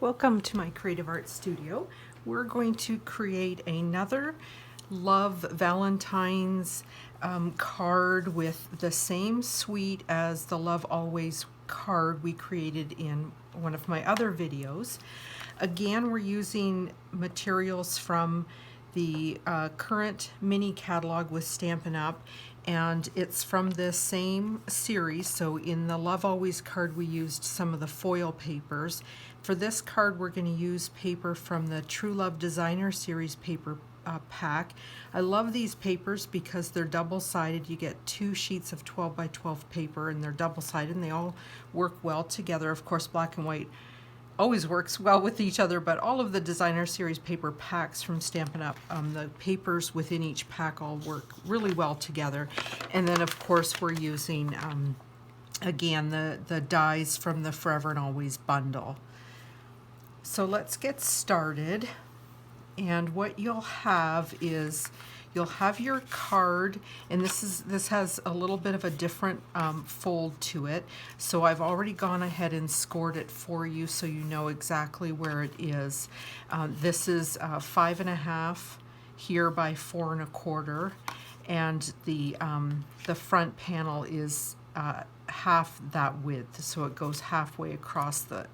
Welcome to my Creative Arts Studio. We're going to create another Love Valentine's card with the same suite as the Love Always card we created in one of my other videos. Again, we're using materials from the current mini catalog with Stampin' Up! And it's from this same series. So in the Love Always card we used some of the foil papers. For this card we're going to use paper from the True Love Designer Series paper pack. I love these papers because they're double-sided. You get 2 sheets of 12 by 12 paper and they're double-sided and they all work well together. Of course, black and white always works well with each other, but all of the Designer Series paper packs from Stampin' Up!, the papers within each pack all work really well together. And then of course we're using, again, the dies from the Forever and Always bundle. So let's get started. And what you'll have is you'll have your card, and this has a little bit of a different fold to it. So I've already gone ahead and scored it for you so you know exactly where it is. This is 5.5 here by 4 1/4, and the front panel is half that width, so it goes halfway across the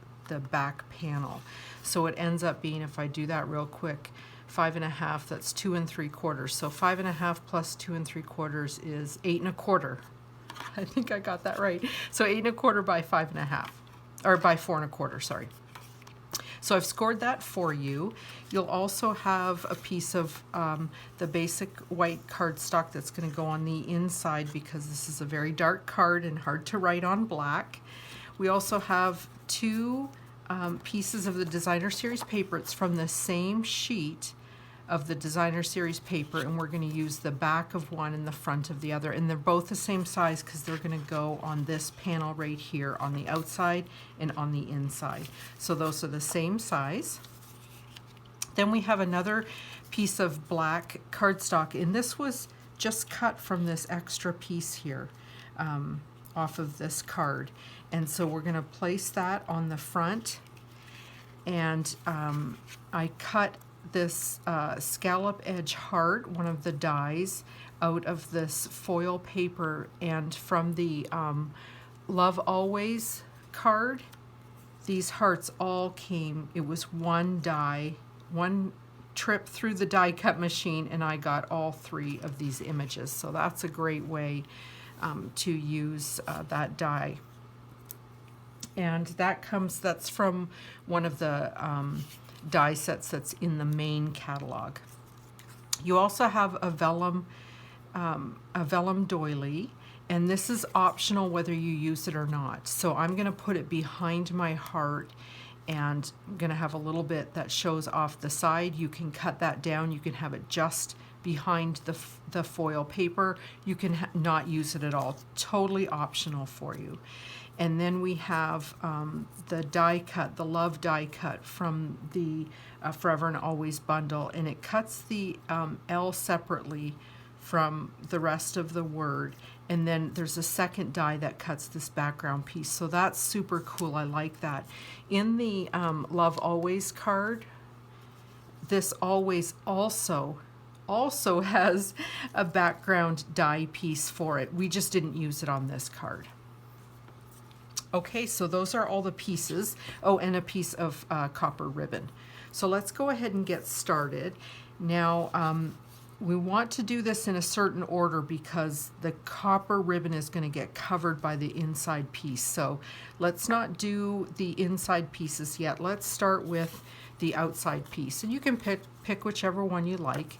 back panel. So it ends up being, if I do that real quick, 5.5, that's 2 3/4. So 5.5 plus 2 3/4 is 8 1/4. I think I got that right. So 8 1/4 by 5.5, or by 4 1/4, sorry. So I've scored that for you. You'll also have a piece of the basic white cardstock that's going to go on the inside because this is a very dark card and hard to write on black. We also have 2 pieces of the Designer Series paper. It's from the same sheet of the Designer Series paper, and we're going to use the back of one and the front of the other, and they're both the same size because they're going to go on this panel right here on the outside and on the inside. So those are the same size. Then we have another piece of black cardstock, and this was just cut from this extra piece here off of this card. And so we're going to place that on the front, and I cut this scallop edge heart, one of the dies, out of this foil paper, and from the Love Always card, these hearts all came, it was one die, one trip through the die cut machine, and I got all 3 of these images. So that's a great way to use that die. And that's from one of the die sets that's in the main catalog. You also have a vellum doily, and this is optional whether you use it or not. So I'm going to put it behind my heart, and I'm going to have a little bit that shows off the side. You can cut that down. You can have it just behind the foil paper. You can not use it at all. Totally optional for you. And then we have the die cut, the Love die cut from the Forever and Always bundle, and it cuts the L separately from the rest of the word. And then there's a second die that cuts this background piece. So that's super cool. I like that. In the Love Always card, this always also has a background die piece for it. We just didn't use it on this card. Okay, so those are all the pieces. Oh, and a piece of copper ribbon. So let's go ahead and get started. Now, we want to do this in a certain order because the copper ribbon is going to get covered by the inside piece. So let's not do the inside pieces yet. Let's start with the outside piece. And you can pick whichever one you like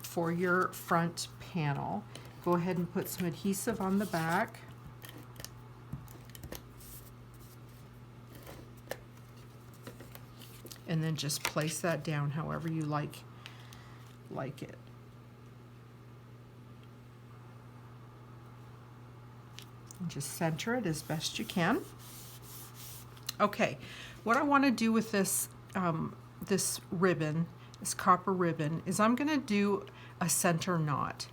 for your front panel. Go ahead and put some adhesive on the back. And then just place that down however you like it. And just center it as best you can. Okay, what I want to do with this this ribbon, this copper ribbon, is I'm going to do a center knot.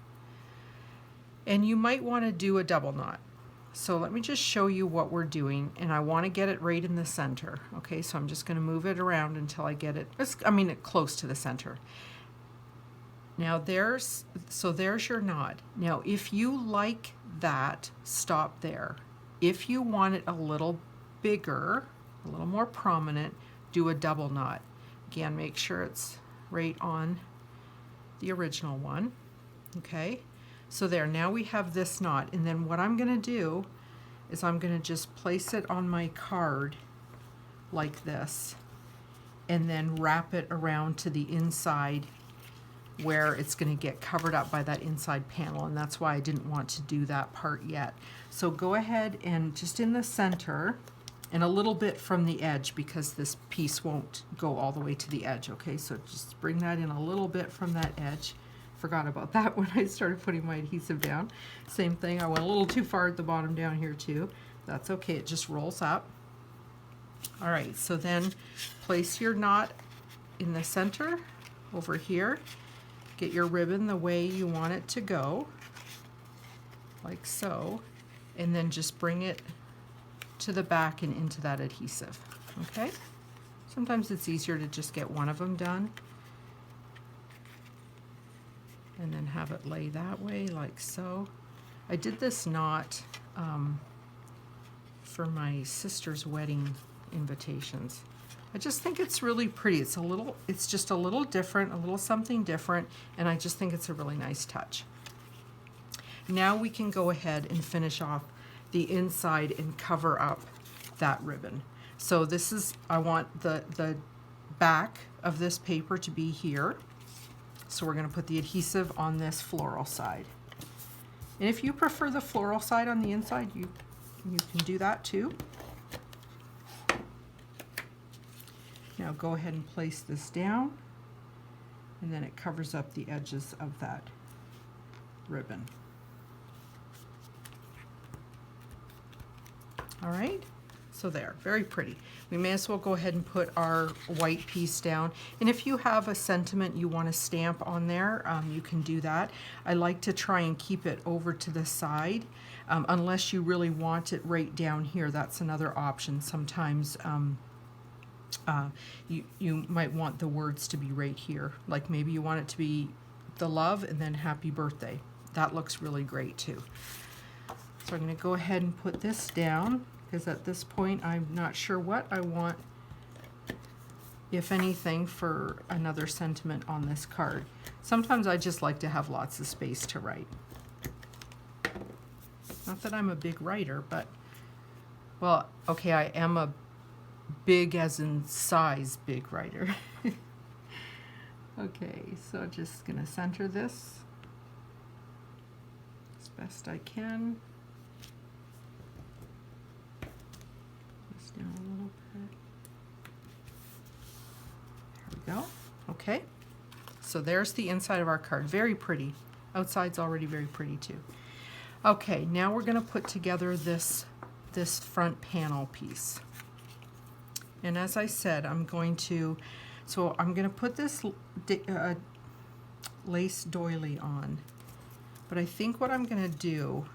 And you might want to do a double knot. So let me just show you what we're doing, and I want to get it right in the center. Okay, so I'm just going to move it around until I get it, close to the center. Now there's your knot. Now if you like that, stop there. If you want it a little bigger, a little more prominent, do a double knot. Again, make sure it's right on the original one. Okay, so there, now we have this knot, and then what I'm going to do is I'm going to just place it on my card like this, and then wrap it around to the inside where it's going to get covered up by that inside panel, and that's why I didn't want to do that part yet. So go ahead and just in the center and a little bit from the edge, because this piece won't go all the way to the edge. Okay, so just bring that in a little bit from that edge. Forgot about that when I started putting my adhesive down. Same thing, I went a little too far at the bottom down here too. That's okay, it just rolls up. All right, so then place your knot in the center over here. Get your ribbon the way you want it to go, like so, and then just bring it to the back and into that adhesive. Okay, sometimes it's easier to just get one of them done and then have it lay that way, like so. I did this knot for my sister's wedding invitations. I just think it's really pretty. It's just a little different, a little something different, and I just think it's a really nice touch. Now we can go ahead and finish off the inside and cover up that ribbon. So this is, I want the back of this paper to be here. So we're going to put the adhesive on this floral side. And if you prefer the floral side on the inside, you can do that too. Now go ahead and place this down, and then it covers up the edges of that ribbon. All right, so there, very pretty. We may as well go ahead and put our white piece down. And if you have a sentiment you want to stamp on there, you can do that. I like to try and keep it over to the side, unless you really want it right down here. That's another option. Sometimes you might want the words to be right here. Like maybe you want it to be the love and then happy birthday. That looks really great too. So I'm going to go ahead and put this down, because at this point I'm not sure what I want, if anything, for another sentiment on this card. Sometimes I just like to have lots of space to write. Not that I'm a big writer, but, well, okay, I am a big as in size big writer. Okay, so just going to center this as best I can. Down a little bit. There we go. Okay, so there's the inside of our card. Very pretty. Outside's already very pretty too. Okay, now we're going to put together this front panel piece. And as I said, I'm going to put this lace doily on. But I think what I'm going to do,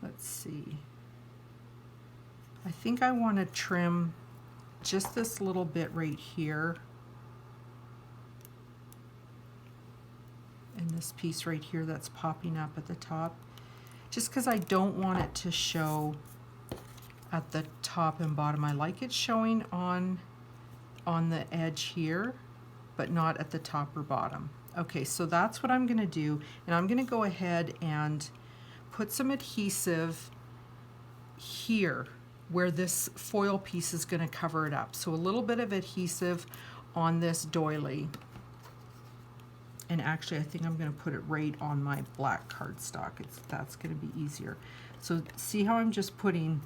let's see. I think I want to trim just this little bit right here, and this piece right here that's popping up at the top, just because I don't want it to show at the top and bottom. I like it showing on the edge here, but not at the top or bottom. Okay, so that's what I'm going to do, and I'm going to go ahead and put some adhesive here where this foil piece is going to cover it up. So a little bit of adhesive on this doily. And actually I think I'm going to put it right on my black cardstock. That's going to be easier. So see how I'm just putting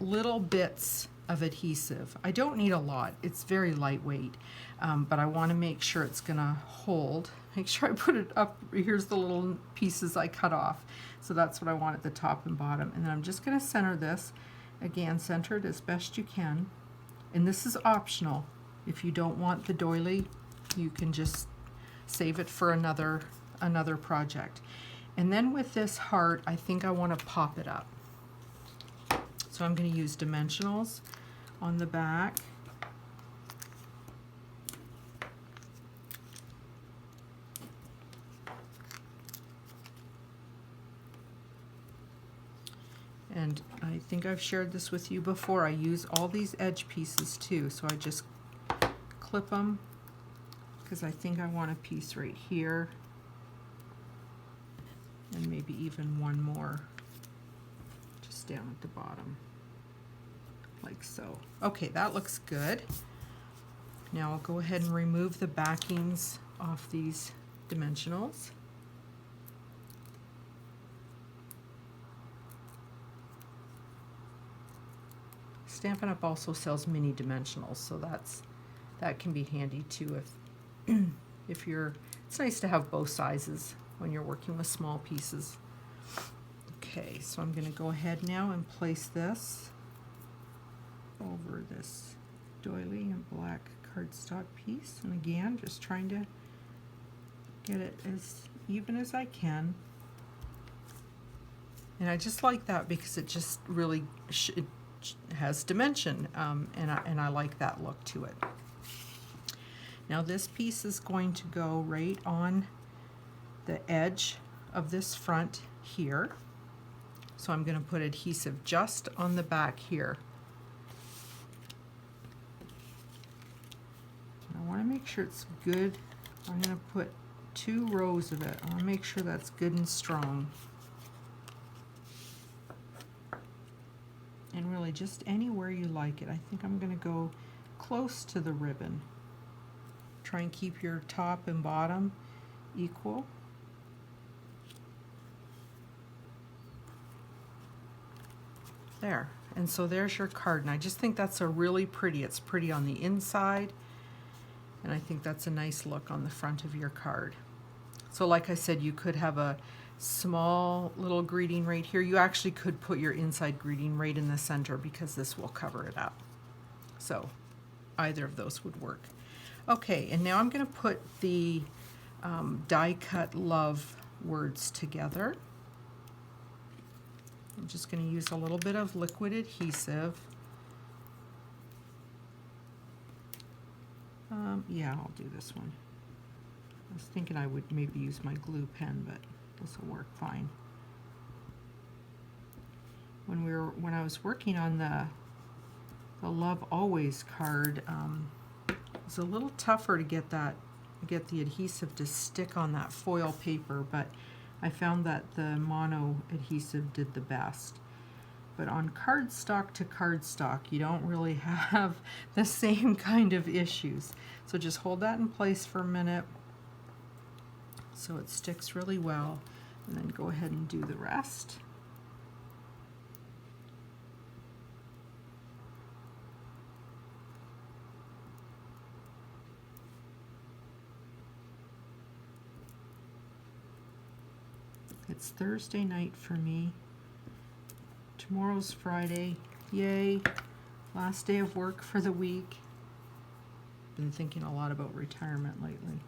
little bits of adhesive. I don't need a lot. It's very lightweight, but I want to make sure it's going to hold. Make sure I put it up. Here's the little pieces I cut off. So that's what I want at the top and bottom. And then I'm just going to center this. Again, center it as best you can. And this is optional. If you don't want the doily, you can just save it for another project. And then with this heart, I think I want to pop it up. So I'm going to use dimensionals on the back. And I think I've shared this with you before. I use all these edge pieces too, so I just clip them because I think I want a piece right here and maybe even one more just down at the bottom, like so. Okay, that looks good. Now I'll go ahead and remove the backings off these dimensionals. Stampin' Up! Also sells mini dimensionals, so that can be handy too if you're, it's nice to have both sizes when you're working with small pieces. Okay, so I'm going to go ahead now and place this over this doily and black cardstock piece, and again just trying to get it as even as I can. And I just like that because it just really has dimension, and I like that look to it. Now this piece is going to go right on the edge of this front here. So I'm going to put adhesive just on the back here. I want to make sure it's good. I'm going to put 2 rows of it. I want to make sure that's good and strong. And really just anywhere you like it. I think I'm going to go close to the ribbon. Try and keep your top and bottom equal. There. And so there's your card. And I just think that's a really pretty. It's pretty on the inside. And I think that's a nice look on the front of your card. So like I said, you could have a small little greeting right here. You actually could put your inside greeting right in the center because this will cover it up. So either of those would work. Okay, and now I'm going to put the die cut love words together. I'm just going to use a little bit of liquid adhesive. Yeah, I'll do this one. I was thinking I would maybe use my glue pen, but this will work fine. When I was working on the Love Always card, it was a little tougher to get the adhesive to stick on that foil paper, but I found that the mono adhesive did the best. But on cardstock to cardstock, you don't really have the same kind of issues. So just hold that in place for a minute so it sticks really well, and then go ahead and do the rest. It's Thursday night for me. Tomorrow's Friday. Yay! Last day of work for the week. Been thinking a lot about retirement lately.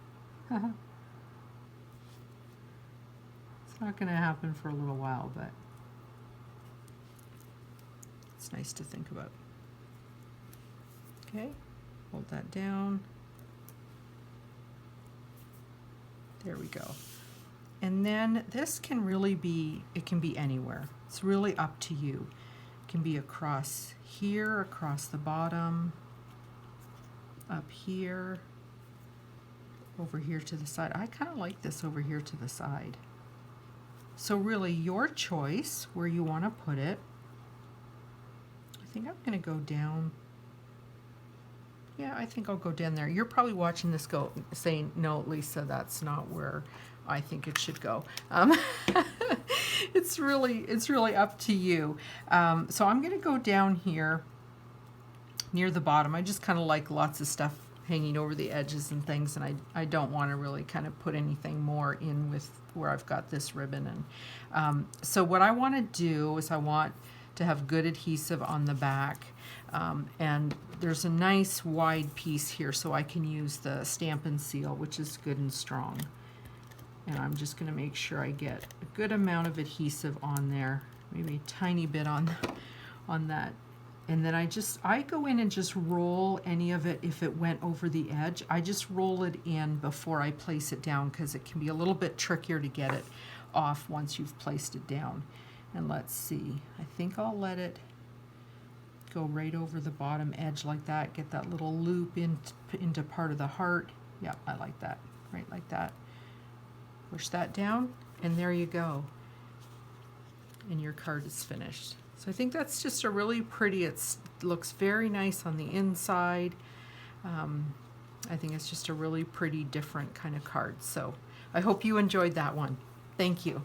It's not going to happen for a little while, but it's nice to think about. Okay, hold that down. There we go. And then this can really be, it can be anywhere. It's really up to you. It can be across here, across the bottom, up here, over here to the side. I kind of like this over here to the side. So really your choice where you want to put it. I think I'm going to go down. Yeah, I think I'll go down there. You're probably watching this saying, no, Lisa, that's not where I think it should go. It's really up to you. So I'm going to go down here near the bottom. I just kind of like lots of stuff hanging over the edges and things, and I don't want to really kind of put anything more in with where I've got this ribbon. And so what I want to do is I want to have good adhesive on the back, and there's a nice wide piece here, so I can use the Stampin' Seal, which is good and strong. And I'm just going to make sure I get a good amount of adhesive on there, maybe a tiny bit on that. And then I go in and just roll any of it if it went over the edge. I just roll it in before I place it down because it can be a little bit trickier to get it off once you've placed it down. And let's see, I think I'll let it go right over the bottom edge like that, get that little loop into part of the heart. Yeah, I like that, right like that. Push that down, and there you go. And your card is finished. So I think that's just a really pretty, it looks very nice on the inside. I think it's just a really pretty different kind of card. So I hope you enjoyed that one. Thank you.